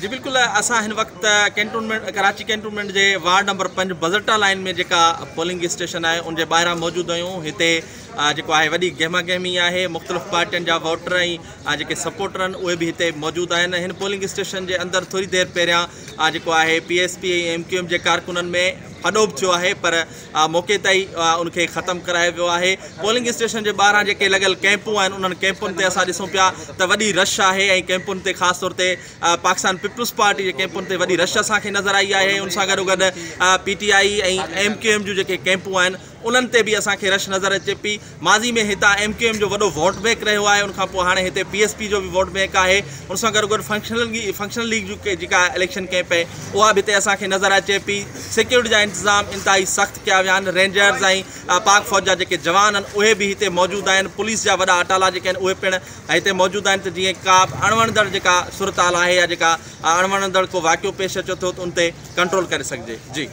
जी बिल्कुल असां हिन वक्त कैंटोनमेंट कराची कैंटोनमेंट जे वार्ड नंबर 5 बज़रटा लाइन में जेका पोलिंग स्टेशन है उनके ॿाहिरां मौजूद आहियूं। हिते जेको आहे वॾी गहमा गहमी आहे। मुख़्तलिफ़ पार्टियुनि जा वोटर ऐं जेके सपोर्टर आहिनि उहे बि हिते मौजूद आहिनि। हिन पोलिंग स्टेशन जे अंदर थोड़ी देर पहिरियां जेको आहे PSP ऐं MQM जे कारकुननि में फडोब थियो है, पर मौके ताईं उनके ख़त्म करायो वियो आहे। पोलिंग स्टेशन के ॿाहिरां जेके लॻल कैंपूं आहिनि उन्हनि कैंपुनि ते असां ॾिसूं पिया त वॾी रश आहे ऐं कैंपुनि ते ख़ासि तौर ते पाकिस्तान पीपल्स पार्टी के कैंपुनि ते वॾी रश असांखे नज़र आई आहे। उन सां गॾोगॾु PTI ऐं MQM जूं जेके कैंपूं आहिनि उन्हनि ते बि असांखे रश नज़र अचे पई। माज़ी में हितां MQM जो वॾो वोट बैंक रहियो आहे, उनखां पोइ हाणे हिते PSP जो बि वोट बैंक आहे। उन सां गॾोगॾु फंक्शनल लीग जो जेका इलेक्शन कैंप आहे उहा बि हिते असांखे नज़र अचे पई। सिक्योरिटी जा इंतज़ाम इंतहाई सख़्त कया विया आहिनि। रेंजर्स ऐं पाक फ़ौज जा जेके जवान आहिनि उहे बि हिते मौजूद आहिनि। पुलिस जा वॾा अटाला जेके आहिनि उहे पिणु हिते मौजूद आहिनि त जीअं का अणवणंदड़ जेका सूरत हाल आहे या जेका अणवणंदड़ को वाक़ियो पेश अचे थो त उन ते कंट्रोल करे सघिजे। जी।